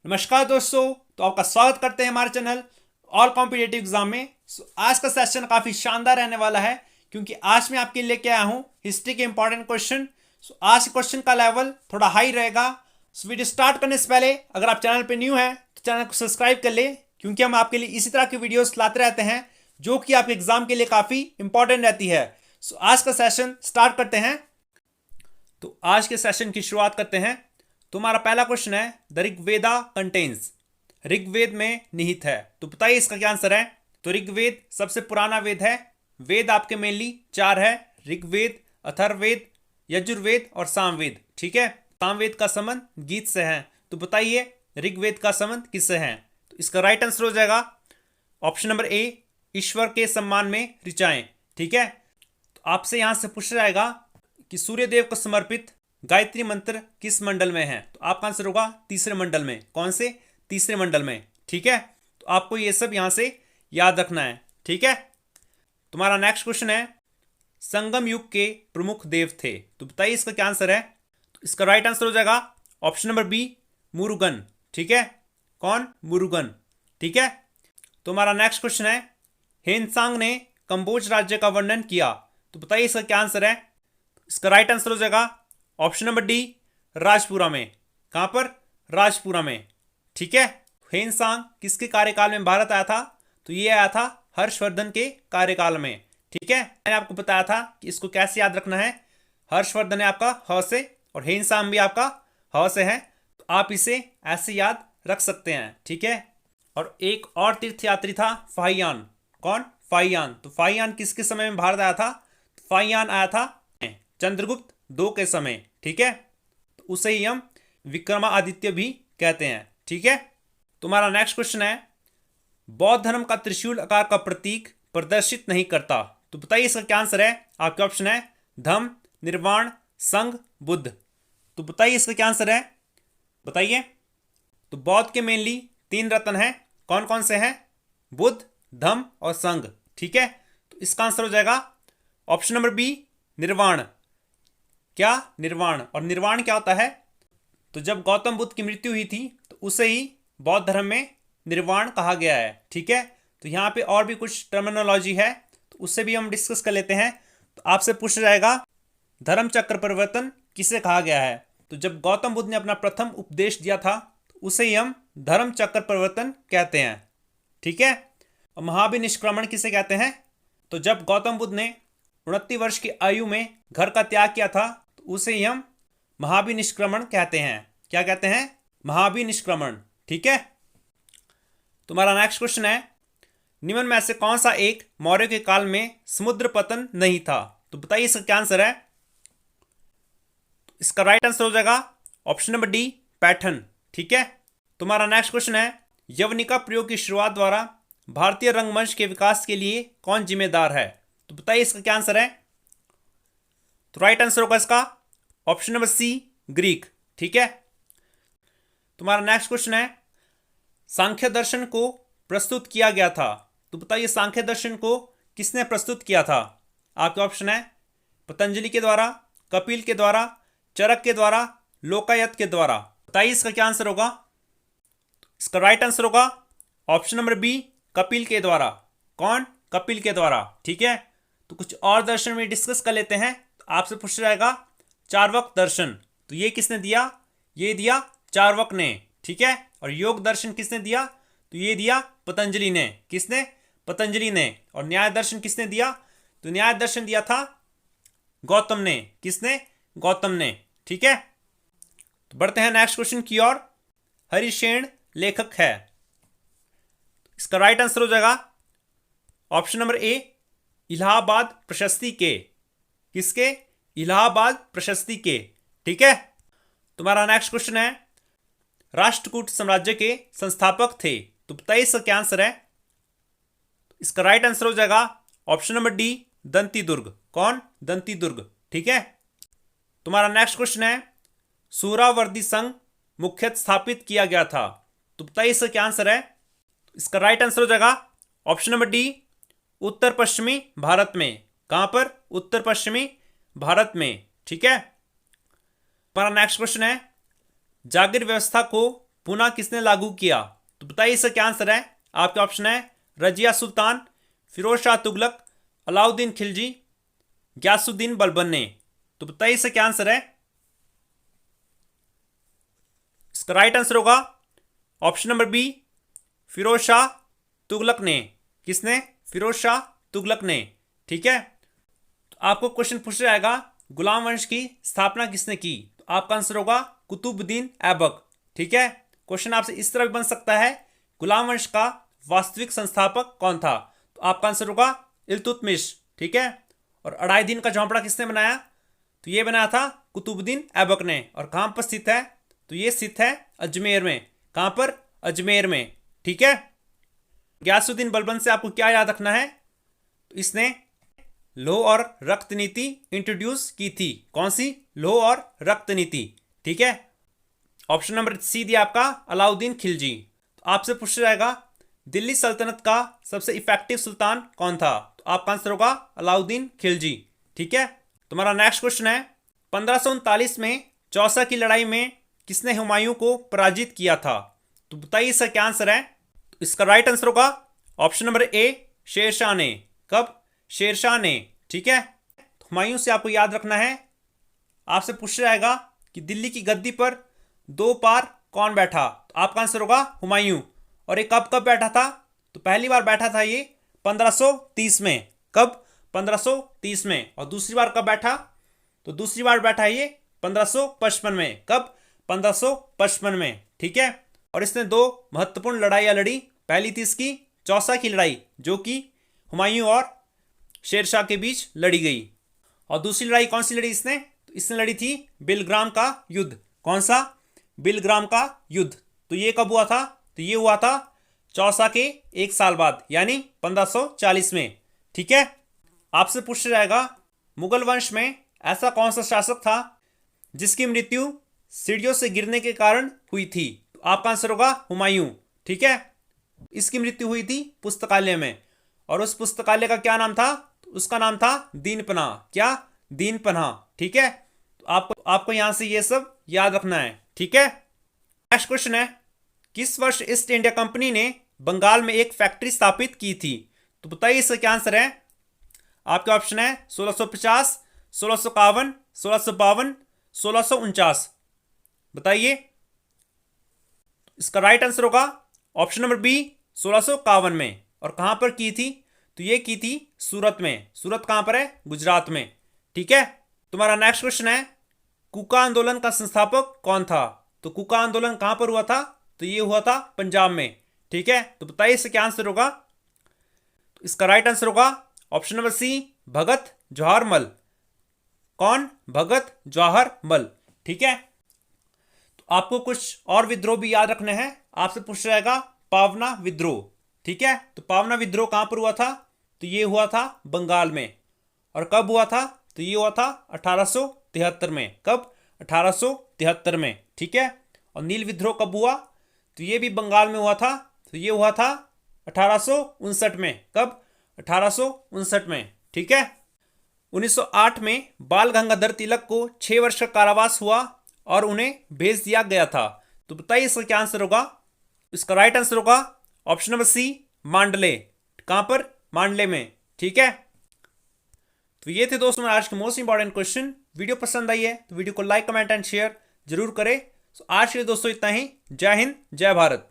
नमस्कार दोस्तों। तो आपका स्वागत करते हैं हमारे चैनल ऑल कॉम्पिटेटिव एग्जाम में। आज का सेशन काफ़ी शानदार रहने वाला है क्योंकि आज मैं आपके लिए लेके आया हूँ हिस्ट्री के इंपॉर्टेंट क्वेश्चन। आज के क्वेश्चन का लेवल थोड़ा हाई रहेगा। वीडियो स्टार्ट करने से पहले अगर आप चैनल पे न्यू हैं तो चैनल को सब्सक्राइब कर ले क्योंकि हम आपके लिए इसी तरह की वीडियोस लाते रहते हैं जो कि आपके एग्जाम के लिए काफ़ी इंपॉर्टेंट रहती है। आज का सेशन स्टार्ट करते हैं। तो आज के सेशन की शुरुआत करते हैं। तुम्हारा पहला क्वेश्चन है द ऋग्वेदा कंटेन्स, ऋग्वेद में निहित है। तो बताइए इसका क्या आंसर है। तो ऋग्वेद सबसे पुराना वेद है। वेद आपके मेनली चार है, ऋग्वेद, अथर्ववेद, यजुर्वेद और सामवेद। ठीक है, सामवेद का संबंध गीत से है। तो बताइए ऋग्वेद का संबंध किससे है। तो इसका राइट आंसर हो जाएगा ऑप्शन नंबर ए, ईश्वर के सम्मान में ऋचाएं। ठीक है, तो आपसे यहां से पूछा जाएगा कि सूर्यदेव को समर्पित गायत्री मंत्र किस मंडल में है। तो आपका आंसर होगा तीसरे मंडल में। कौन से? तीसरे मंडल में। ठीक है, तो आपको ये सब यहां से याद रखना है। ठीक है, तुम्हारा नेक्स्ट क्वेश्चन है संगम युग के प्रमुख देव थे। तो बताइए इसका क्या आंसर है। तो इसका राइट आंसर हो जाएगा ऑप्शन नंबर बी, मुरुगन। ठीक है, कौन? मुरुगन। ठीक है, तुम्हारा नेक्स्ट क्वेश्चन है हेनसांग ने कंबोज राज्य का वर्णन किया। तो बताइए इसका क्या आंसर है। इसका राइट आंसर हो जाएगा ऑप्शन नंबर डी, राजपुरा में। कहां पर? राजपुरा में। ठीक है, हेनसांग किसके कार्यकाल में भारत आया था। तो ये आया था हर्षवर्धन के कार्यकाल में। ठीक है, मैंने आपको बताया था कि इसको कैसे याद रखना है। हर्षवर्धन है आपका ह से और हेनसांग भी आपका ह से है, तो आप इसे ऐसे याद रख सकते हैं। ठीक है, और एक और तीर्थयात्री था फाहियान। कौन? फाहियान। तो फाहियान किसके समय में भारत आया था। तो फाहियान आया था चंद्रगुप्त दो के समय। ठीक है, तो उसे ही हम विक्रमादित्य भी कहते हैं। ठीक है, तुम्हारा नेक्स्ट क्वेश्चन है बौद्ध धर्म का त्रिशूल आकार का प्रतीक प्रदर्शित नहीं करता। तो बताइए इसका क्या आंसर है। आपके ऑप्शन है धम्म, निर्वाण, संघ, बुद्ध। तो बताइए इसका क्या आंसर है, बताइए। तो बौद्ध के मेनली तीन रत्न हैं। कौन कौन से हैं? बुद्ध, धम्म और संघ। ठीक है, तो इसका आंसर हो जाएगा ऑप्शन नंबर बी, निर्वाण। क्या? निर्वाण। और निर्वाण क्या होता है। तो जब गौतम बुद्ध की मृत्यु हुई थी तो उसे ही बौद्ध धर्म में निर्वाण कहा गया है। ठीक है, तो यहाँ पे और भी कुछ टर्मिनोलॉजी है तो उससे भी हम डिस्कस कर लेते हैं। तो आपसे पूछा जाएगा धर्म चक्र परिवर्तन किसे कहा गया है। तो जब गौतम बुद्ध ने अपना प्रथम उपदेश दिया था तो उसे ही हम धर्म चक्र परिवर्तन कहते हैं। ठीक है, और महाभिनिष्क्रमण किसे कहते हैं। तो जब गौतम बुद्ध ने 29 वर्ष की आयु में घर का त्याग किया था तो उसे ही हम महाभिनिष्क्रमण कहते हैं। क्या कहते हैं? महाभिनिष्क्रमण। ठीक है, तुम्हारा नेक्स्ट क्वेश्चन है निम्न में से कौन सा एक मौर्य के काल में समुद्र पतन नहीं था। तो बताइए इसका क्या आंसर है। इसका राइट आंसर हो जाएगा ऑप्शन नंबर डी, पैठन। ठीक है, तुम्हारा नेक्स्ट क्वेश्चन है यवनिका प्रयोग की शुरुआत द्वारा भारतीय रंगमंच के विकास के लिए कौन जिम्मेदार है। तो बताइए इसका क्या आंसर है। तो राइट आंसर होगा इसका ऑप्शन नंबर सी, ग्रीक। ठीक है, तुम्हारा नेक्स्ट क्वेश्चन है सांख्य दर्शन को प्रस्तुत किया गया था। तो बताइए सांख्य दर्शन को किसने प्रस्तुत किया था। आपके ऑप्शन है पतंजलि के द्वारा, कपिल के द्वारा, चरक के द्वारा, लोकायत के द्वारा। बताइए इसका क्या आंसर होगा। इसका राइट आंसर होगा ऑप्शन नंबर बी, कपिल के द्वारा। कौन? कपिल के द्वारा। ठीक है, तो कुछ और दर्शन में डिस्कस कर लेते हैं। तो आपसे पूछा जाएगा चार्वाक दर्शन, तो ये किसने दिया। ये दिया चार्वाक ने। ठीक है, और योग दर्शन किसने दिया। तो ये दिया पतंजलि ने। किसने? पतंजलि ने। और न्याय दर्शन किसने दिया। तो न्याय दर्शन दिया था गौतम ने। किसने? गौतम ने। ठीक है, तो बढ़ते हैं नेक्स्ट क्वेश्चन की ओर। हरिशेन लेखक है। इसका राइट आंसर हो जाएगा ऑप्शन नंबर ए, इलाहाबाद प्रशस्ति के। किसके? इलाहाबाद प्रशस्ति के। ठीक है, तुम्हारा नेक्स्ट क्वेश्चन है राष्ट्रकूट साम्राज्य के संस्थापक थे। तो बताइए इसका क्या आंसर है। इसका राइट आंसर हो जाएगा ऑप्शन नंबर डी, दंती दुर्ग। कौन? दंती दुर्ग। ठीक है, तुम्हारा नेक्स्ट क्वेश्चन है सूरावर्दी संघ मुख्यतः स्थापित किया गया था। तो बताइए इसका क्या आंसर है। इसका राइट आंसर हो जाएगा ऑप्शन नंबर डी, उत्तर पश्चिमी भारत में। कहां पर? उत्तर पश्चिमी भारत में। ठीक है, हमारा नेक्स्ट क्वेश्चन है जागीर व्यवस्था को पुनः किसने लागू किया? तो बताइए इसका क्या आंसर है। आपके ऑप्शन है रजिया सुल्तान, फिरोज शाह तुगलक, अलाउद्दीन खिलजी, गयासुद्दीन बलबन ने। तो बताइए इसका क्या आंसर है। इसका राइट आंसर होगा option number B, Firoz Shah Tughlaq ने। किसने? फिरोज शाह तुगलक ने। ठीक है। तो आपको क्वेश्चन पूछ जाएगा गुलाम वंश की स्थापना किसने की? तो आपका आंसर होगा कुतुबुद्दीन ऐबक। ठीक है। क्वेश्चन आपसे इस तरह भी बन सकता है गुलाम वंश का वास्तविक संस्थापक कौन था? तो आपका आंसर होगा इल्तुतमिश। ठीक है। और अढ़ाई दिन का झोंपड़ा किसने बनाया? तो ये बनाया था कुतुबुद्दीन ऐबक ने। और कहां पर स्थित है? तो ये स्थित है अजमेर में। कहां पर? अजमेर में। ठीक है। गयासुद्दीन बलबन से आपको क्या याद रखना है? तो इसने लौह और रक्त नीति इंट्रोड्यूस की थी। कौन सी? लौह और रक्त नीति। ठीक है। ऑप्शन नंबर सी दिया आपका अलाउद्दीन खिलजी। तो आपसे पूछा जाएगा दिल्ली सल्तनत का सबसे इफेक्टिव सुल्तान कौन था? तो आपका आंसर होगा अलाउद्दीन खिलजी। ठीक है। तुम्हारा नेक्स्ट क्वेश्चन है 1539 में चौसा की लड़ाई में किसने हुमायूं को पराजित किया था? तो बताइए इसका क्या आंसर है। तो इसका राइट आंसर होगा ऑप्शन नंबर ए, शेरशाह ने। कब? शेरशाह ने। ठीक है। तो हुमायूं से आपको याद रखना है, आपसे पूछा जाएगा कि दिल्ली की गद्दी पर 2 बार कौन बैठा? तो आपका आंसर होगा हुमायूं। और ये कब कब बैठा था? तो पहली बार बैठा था ये 1530 में। कब? 1530 में। और दूसरी बार कब बैठा? तो दूसरी बार बैठा ये 1555 में। कब? 1555 में। ठीक है। और इसने 2 महत्वपूर्ण लड़ाइयां लड़ी। पहली थी इसकी चौसा की लड़ाई, जो कि हुमायूं और शेरशाह के बीच लड़ी गई। और दूसरी लड़ाई कौन सी लड़ी इसने? तो इसने लड़ी थी बिलग्राम का युद्ध। कौन सा? बिलग्राम का युद्ध। तो ये कब हुआ था? तो ये हुआ था चौसा के 1 साल बाद, यानी 1540 में। ठीक है। आपसे पूछा जाएगा मुगल वंश में ऐसा कौन सा शासक था जिसकी मृत्यु सीढ़ियों से गिरने के कारण हुई थी? तो आपका आंसर होगा हुमायूं। ठीक है। इसकी मृत्यु हुई थी पुस्तकालय में। और उस पुस्तकालय का क्या नाम था? तो उसका नाम था दीनपनाह। क्या? दीनपनाह। ठीक है। तो आपको यहां से ये सब याद रखना है। ठीक है। नेक्स्ट क्वेश्चन है किस वर्ष ईस्ट इंडिया कंपनी ने बंगाल में एक फैक्ट्री स्थापित की थी? तो बताइए इसका क्या आंसर है। आपके ऑप्शन है 1650, 1651, 1652, 1649। बताइए। इसका राइट आंसर होगा ऑप्शन नंबर बी, 1651 में। और कहां पर की थी? तो ये की थी सूरत में। सूरत कहां पर है? गुजरात में। ठीक है। तुम्हारा नेक्स्ट क्वेश्चन है कूका आंदोलन का संस्थापक कौन था? तो कूका आंदोलन कहां पर हुआ था? तो ये हुआ था पंजाब में। ठीक है। तो बताइए इसका क्या आंसर होगा। तो इसका राइट आंसर होगा ऑप्शन नंबर सी, भगत जवाहर मल। कौन? भगत जवाहर मल। ठीक है। तो आपको कुछ और विद्रोह भी याद रखने हैं। आपसे पूछा जाएगा पावना विद्रोह। ठीक है। तो पावना विद्रोह कहां पर हुआ था? तो ये हुआ था बंगाल में। और कब हुआ था? तो ये हुआ था 1873 में। कब? 1873 में। ठीक है। और नील विद्रोह कब हुआ? तो ये भी बंगाल में हुआ था। तो ये हुआ था 1859 में। कब? 1859 में। ठीक है। 1908 में बाल गंगाधर तिलक को 6 वर्ष का कारावास हुआ और उन्हें भेज दिया गया था। तो बताइए इसका क्या आंसर होगा। इसका राइट आंसर होगा ऑप्शन नंबर सी, मांडले। कहां पर? मांडले में। ठीक है। तो ये थे दोस्तों आज के मोस्ट इंपॉर्टेंट क्वेश्चन। वीडियो पसंद आई है तो वीडियो को लाइक, कमेंट एंड शेयर जरूर करें। तो आज के लिए दोस्तों इतना ही। जय हिंद, जय भारत।